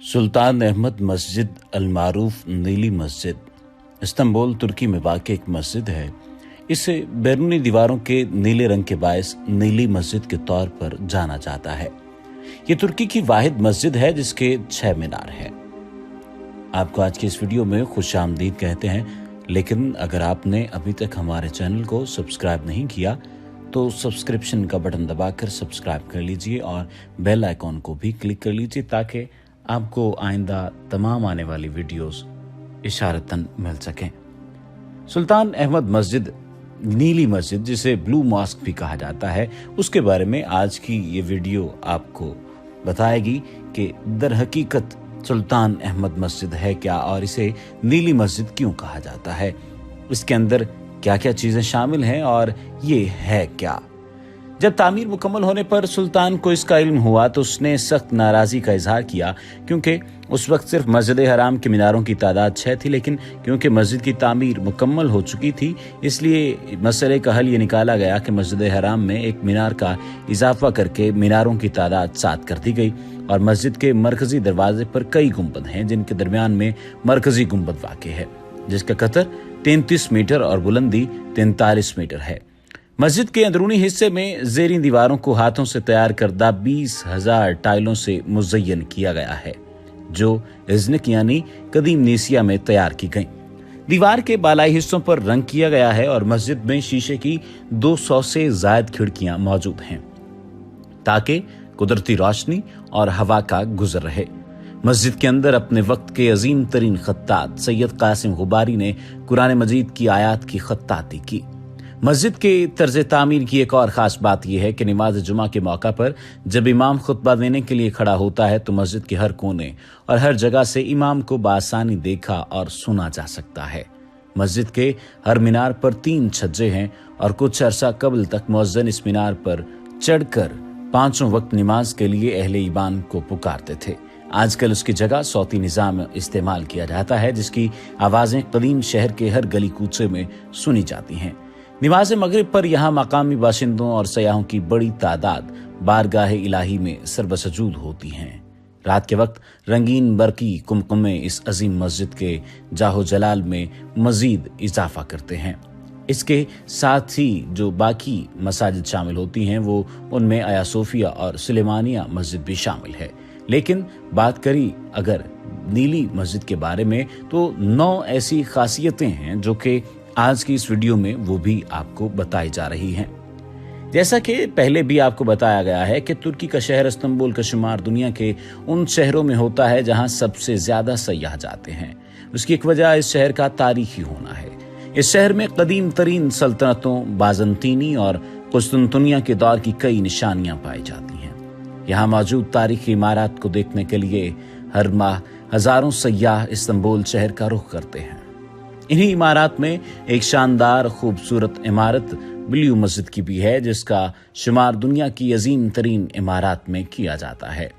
सुल्तान अहमद मस्जिद अल-मारूफ नीली मस्जिद इस्तांबुल तुर्की में वाक़ एक मस्जिद है। इसे बैरूनी दीवारों के नीले रंग के बायस नीली मस्जिद के तौर पर जाना जाता है। ये तुर्की की वाहिद मस्जिद है जिसके 6 मीनार हैं। आपको आज की इस वीडियो में खुशामदीद कहते हैं, लेकिन अगर आपने अभी तक हमारे चैनल को सब्सक्राइब नहीं किया तो सब्सक्रिप्शन का बटन दबाकर सब्सक्राइब कर लीजिए और बेल आइकॉन को भी क्लिक कर लीजिए ताकि आपको आइंदा तमाम आने वाली वीडियोस इशारतन मिल सकें। सुल्तान अहमद मस्जिद नीली मस्जिद, जिसे ब्लू मॉस्क भी कहा जाता है, उसके बारे में आज की ये वीडियो आपको बताएगी कि दर हकीकत सुल्तान अहमद मस्जिद है क्या और इसे नीली मस्जिद क्यों कहा जाता है, इसके अंदर क्या क्या चीजें शामिल हैं और ये है क्या। जब तामीर मुकम्मल होने पर सुल्तान को इसका इल्म हुआ तो उसने सख्त नाराज़गी का इजहार किया, क्योंकि उस वक्त सिर्फ मस्जिद हराम के मीनारों की तादाद 6 थी, लेकिन क्योंकि मस्जिद की तामीर मुकम्मल हो चुकी थी इसलिए मसले का हल ये निकाला गया कि मस्जिद हराम में एक मीनार का इजाफा करके मीनारों की तादाद 7 कर दी गई और मस्जिद के मरकजी दरवाजे पर कई गुंबद हैं जिनके दरमियान में मरकजी गुंबद वाक़ है जिसका कतर 33 मीटर और बुलंदी 43 मीटर है। मस्जिद के अंदरूनी हिस्से में ज़ेरी दीवारों को हाथों से तैयार करदा 20,000 टाइलों से मुज़य्यन किया गया है जो इज़्निक यानी कदीम नीसिया में तैयार की गई। दीवार के बालाई हिस्सों पर रंग किया गया है और मस्जिद में शीशे की 200 से ज़ायद खिड़कियां मौजूद हैं ताकि कुदरती रोशनी और हवा का गुजर रहे। मस्जिद के अंदर अपने वक्त के अजीम तरीन खत्तात सैयद कासिम गुबारी ने कुरान मजीद की आयात की खत्ताती की। मस्जिद के तर्ज तामीर की एक और ख़ास बात यह है कि नमाज जुमा के मौका पर जब इमाम खुतबा देने के लिए खड़ा होता है तो मस्जिद के हर कोने और हर जगह से इमाम को बासानी देखा और सुना जा सकता है। मस्जिद के हर मीनार पर 3 छज्जे हैं और कुछ अरसा कबल तक मुअज्जिन इस मीनार पर चढ़कर 5 वक्त नमाज के लिए अहले ईमान को पुकारते थे। आजकल उसकी जगह सौती निज़ाम इस्तेमाल किया जाता है जिसकी आवाज़ें कदीम शहर के हर गली कूचे में सुनी जाती हैं। नमाज मगरिब पर यहाँ मकामी बाशिंदों और सयाहों की बड़ी तादाद बारगाह इलाही में सरबसजूद होती हैं। रात के वक्त रंगीन बरकी कुमकुमे इस अजीम मस्जिद के जाहो जलाल में मजीद इजाफा करते हैं। इसके साथ ही जो बाकी मसाजिद शामिल होती हैं वो उनमें आया सोफिया और सुलेमानिया मस्जिद भी शामिल है। लेकिन बात करी अगर नीली मस्जिद के बारे में तो 9 ऐसी खासियतें हैं जो कि आज की इस वीडियो में वो भी आपको बताई जा रही हैं। जैसा कि पहले भी आपको बताया गया है कि तुर्की का शहर इस्तांबुल का शुमार दुनिया के उन शहरों में होता है जहां सबसे ज्यादा सयाह जाते हैं। उसकी एक वजह इस शहर का तारीखी होना है। इस शहर में कदीम तरीन सल्तनतों बाज़ंतीनी और कुस्तुनतुनिया के दौर की कई निशानियां पाई जाती हैं। यहाँ मौजूद तारीखी इमारत को देखने के लिए हर माह हजारों सयाह इस्तांबुल शहर का रुख करते हैं। इन्हीं इमारत में एक शानदार खूबसूरत इमारत ब्लू मस्जिद की भी है जिसका शुमार दुनिया की अजीम तरीन इमारत में किया जाता है।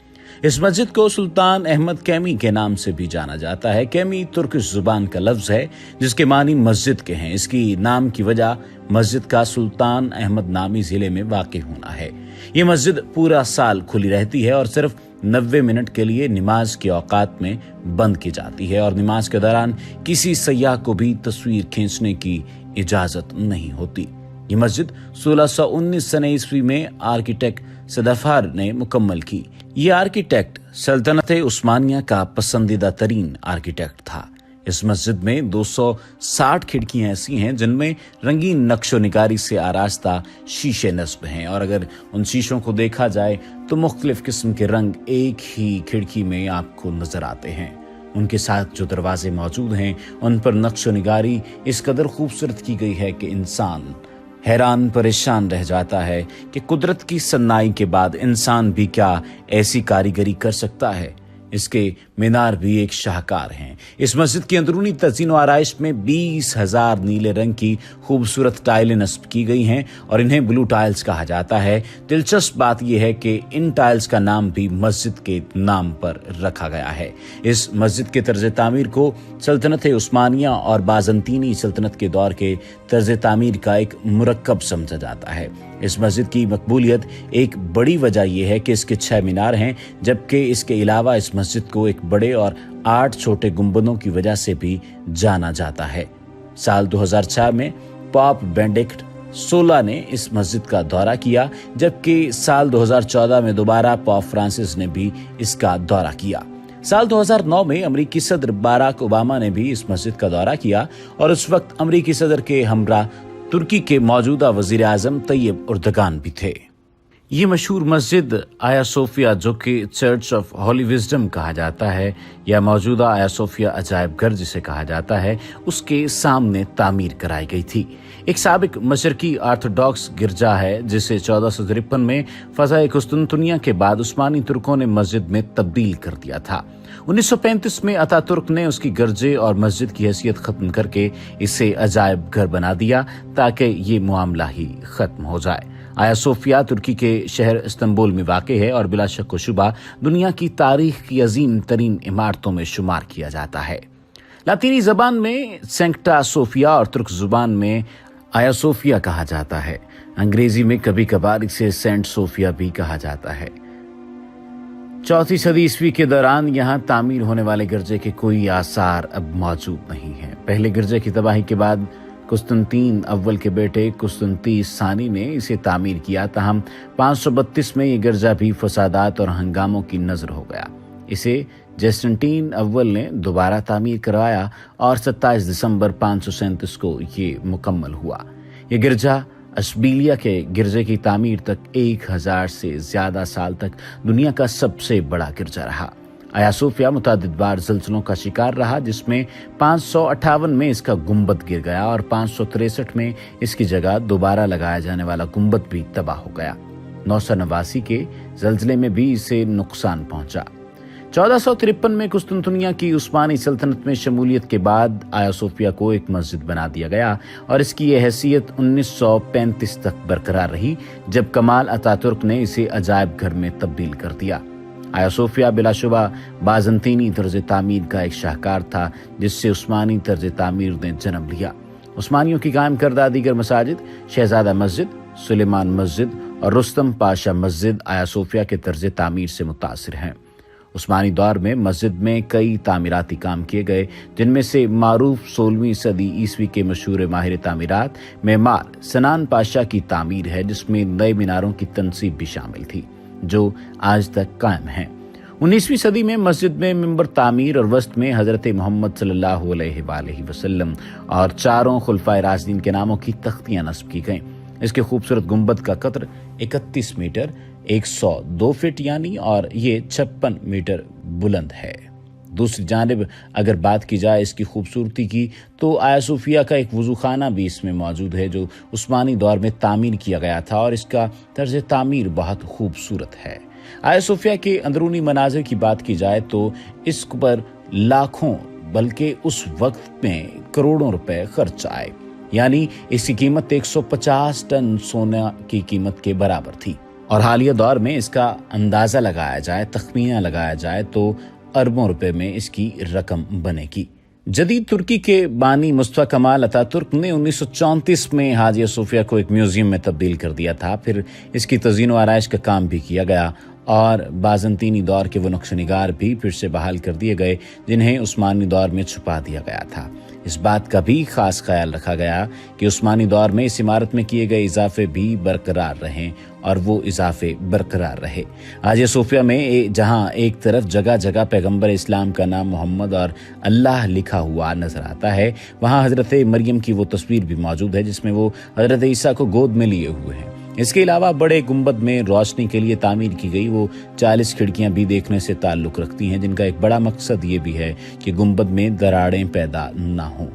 इस मस्जिद को सुल्तान अहमद कैमी के नाम से भी जाना जाता है। कैमी तुर्किश जुबान का लफ्ज है जिसके मानी मस्जिद के हैं। इसकी नाम की वजह मस्जिद का सुल्तान अहमद नामी जिले में वाक़ होना है। ये मस्जिद पूरा साल खुली रहती है और सिर्फ 90 मिनट के लिए नमाज के औकात में बंद की जाती है और नमाज के दौरान किसी सयाह को भी तस्वीर खींचने की इजाजत नहीं होती। ये मस्जिद 1619 सने ईस्वी में आर्किटेक्ट सदफार ने मुकम्मल की। ये आर्किटेक्ट सल्तनत उस्मानिया का पसंदीदा तरीन आर्किटेक्ट था। इस मस्जिद में 260 खिड़कियां ऐसी हैं जिनमें रंगीन नक्शो निगारी से आरास्ता शीशे नस्ब हैं और अगर उन शीशों को देखा जाए तो मुख्तलिफ किस्म के रंग एक ही खिड़की में आपको नजर आते हैं। उनके साथ जो दरवाजे मौजूद हैं उन पर नक्शो निगारी इस कदर खूबसूरत की गई है कि इंसान हैरान परेशान रह जाता है कि कुदरत की सन्नाई के बाद इंसान भी क्या ऐसी कारीगरी कर सकता है। इसके मीनार भी एक शाहकार हैं। इस मस्जिद की अंदरूनी तज़ीन व आराइश में 20,000 नीले रंग की खूबसूरत टाइलें नस्ब की गई हैं और इन्हें ब्लू टाइल्स कहा जाता है। दिलचस्प बात यह है कि इन टाइल्स का नाम भी मस्जिद के नाम पर रखा गया है। इस मस्जिद के तर्ज तामीर को सल्तनत उस्मानिया और बाज़ंतीनी सल्तनत के दौर के तर्ज तामीर का एक मुरक्कब समझा जाता है। इस मस्जिद की मकबूलियत एक बड़ी वजह यह है कि इसके 6 मीनार हैं, जबकि इसके अलावा इस मस्जिद को एक बड़े और 8 छोटे गुंबदों की वजह से भी जाना जाता है। साल 2004 में पॉप बेनेडिक्ट 16 ने इस मस्जिद का दौरा किया, जबकि साल 2014 में दोबारा पॉप फ्रांसिस ने भी इसका दौरा किया। साल 2009 में अमेरिकी सदर बराक ओबामा ने भी इस मस्जिद का दौरा किया और उस वक्त अमेरिकी सदर के हमरा तुर्की के मौजूदा वजीर आजम तैयब उर्दगान भी थे। ये मशहूर मस्जिद आया सोफिया, जो कि चर्च ऑफ हॉली विजडम कहा जाता है या मौजूदा आया सोफिया अजायब घर जिसे कहा जाता है, उसके सामने तामीर कराई गई थी। एक साबिक मशरकी ऑर्थोडॉक्स गिरजा है जिसे 1453 में फज़ाए कुस्तुनतुनिया के बाद उस्मानी तुर्कों ने मस्जिद में तब्दील कर दिया था। 1935 में अतातुर्क ने उसकी गिरजे और मस्जिद की हैसियत खत्म करके इसे अजायब घर बना दिया ताकि ये मामला ही खत्म हो जाए। आया सोफिया तुर्की के शहर इस्तांबुल में वाक़ है और बिला शक व शुबा दुनिया की तारीख की अजीम तरीन इमारतों में शुमार किया जाता है। लातीनी जबान में सेंक्टा सोफिया और तुर्क जुबान में आया सोफिया कहा जाता है। अंग्रेजी में कभी कभार इसे सेंट सोफिया भी कहा जाता है। 4वीं सदी ईस्वी के दौरान यहाँ तामीर होने वाले गिरजे के कोई आसार अब मौजूद नहीं है। पहले गिरजे की तबाही के बाद कुस्तुनतीन अव्वल के बेटे कुस्तुनतीस सानी ने इसे तामीर किया, ताहम 532 में ये गिरजा भी फसादात और हंगामों की नजर हो गया। इसे जेस्टनटीन अव्वल ने दोबारा तामीर करवाया और 27 दिसंबर 537 को ये मुकम्मल हुआ। ये गिरजा अशबीलिया के गिरजे की तामीर तक 1000 से ज्यादा साल तक दुनिया का सबसे बड़ा गिरजा रहा। आया सोफिया मुतादिद बार ज़ल्ज़लों का शिकार रहा, जिसमें 558 में इसका गुंबद गिर गया और 563 में इसकी जगह दोबारा लगाया जाने वाला गुंबद भी तबाह हो गया। 989 के ज़ल्ज़ले में भी इसे नुकसान पहुंचा। 1453 में कुस्तुनतुनिया की उस्मानी सल्तनत में शमूलियत के बाद आया सोफिया को एक मस्जिद बना दिया गया और इसकी यह हैसियत 1935 तक बरकरार रही, जब कमाल अतातुर्क ने इसे अजायब घर में तब्दील कर दिया। आया सोफिया बिलाशुबा बाज़ंतीनी तर्ज तामीर का एक शाहकार था, जिससे उस्मानी तर्ज तामीर ने जन्म लिया। उस्मानियों की कायम करदा दीगर मसाजिद शहजादा मस्जिद, सुलेमान मस्जिद और रुस्तम पाशा मस्जिद आया सोफिया के तर्ज तामीर से मुतासिर हैं। उस्मानी दौर में मस्जिद में कई तामीराती काम किए गए, जिनमें से मारूफ 16वीं सदी ईस्वी के मशहूर माहिर तामीरात मेमार सनान पाशा की तामीर है, जिसमें नए मीनारों की तनसीब भी शामिल थी जो आज तक कायम है। 19वीं सदी में मस्जिद में मिंबर तामीर और वस्त में हजरत मोहम्मद सल्लल्लाहु अलैहि वसल्लम और चारों खुलफाए राशिदीन के नामों की तख्तियां नस्ब की गईं। इसके खूबसूरत गुंबद का कतर 31 मीटर 102 फीट यानी और ये 56 मीटर बुलंद है। दूसरी जानिब अगर बात की जाए इसकी खूबसूरती की, तो आया सोफिया का एक वजू खाना भी इसमें मौजूद है जो उस्मानी दौर में तामीर किया गया था और इसका तर्ज तामीर बहुत खूबसूरत है। आया सोफिया के अंदरूनी मनाजिर की बात की जाए तो इस पर लाखों बल्कि उस वक्त में करोड़ों रुपए खर्च आए, यानी इसकी कीमत 150 टन सोना की कीमत के बराबर थी। और हालिया दौर में इसका अंदाजा लगाया जाए, तखमीना लगाया जाए तो अरबों रुपए में इसकी रकम बनेगी। जदीद तुर्की के बानी मुस्तफा कमाल अतातुर्क ने 1934 में हाजिया सोफिया को एक म्यूजियम में तब्दील कर दिया था। फिर इसकी तज़ीन व आराइश का काम भी किया गया और बाज़ंतीनी दौर के वो नक्शनिगार भी फिर से बहाल कर दिए गए जिन्हें उस्मानी दौर में छुपा दिया गया था। इस बात का भी खास ख्याल रखा गया कि उस्मानी दौर में इस इमारत में किए गए इजाफे भी बरकरार रहें और वो इजाफे बरकरार रहे। हाजिया सोफिया में जहां एक तरफ जगह जगह पैगंबर इस्लाम का नाम मोहम्मद और अल्लाह लिखा हुआ नजर आता है, वहां हजरत मरियम की वो तस्वीर भी मौजूद है जिसमें वो हजरत ईसा को गोद में लिए हुए हैं। इसके अलावा बड़े गुंबद में रोशनी के लिए तामीर की गई वो 40 खिड़कियां भी देखने से ताल्लुक रखती हैं, जिनका एक बड़ा मकसद ये भी है कि गुंबद में दरारें पैदा ना हों।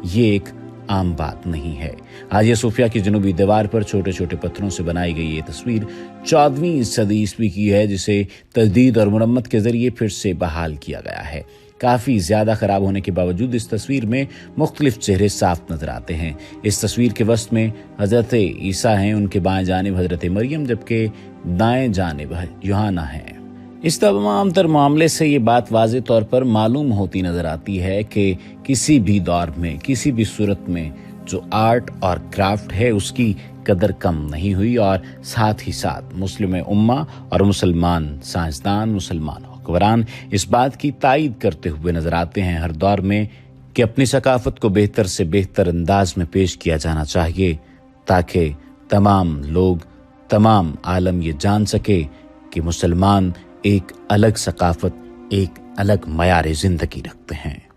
ये एक आम बात नहीं है। हाजिया सोफिया की जनूबी दीवार पर छोटे छोटे पत्थरों से बनाई गई ये तस्वीर 14वीं सदी ईस्वी की है, जिसे तजदीद और मुरम्मत के जरिए फिर से बहाल किया गया है। काफ़ी ज़्यादा ख़राब होने के बावजूद इस तस्वीर में मुख्तलिफ चेहरे साफ नजर आते हैं। इस तस्वीर के वस्त में हज़रत ईसा हैं, उनके बाएं जानिब हज़रत मरियम जबकि दाएं जानिब यूहन्ना हैं। इस तमाम तर मामले से ये बात वाज़े तौर पर मालूम होती नज़र आती है कि किसी भी दौर में किसी भी सूरत में जो आर्ट और क्राफ्ट है उसकी कदर कम नहीं हुई और साथ ही साथ मुस्लिम उम्मा और मुसलमान साइंसदान, मुसलमान حکمران اس بات کی تائید کرتے ہوئے نظر آتے ہیں ہر دور میں کہ اپنی ثقافت کو بہتر سے بہتر انداز میں پیش کیا جانا چاہیے تاکہ تمام لوگ، تمام عالم یہ جان سکے کہ مسلمان ایک الگ ثقافت، ایک الگ معیار زندگی رکھتے ہیں۔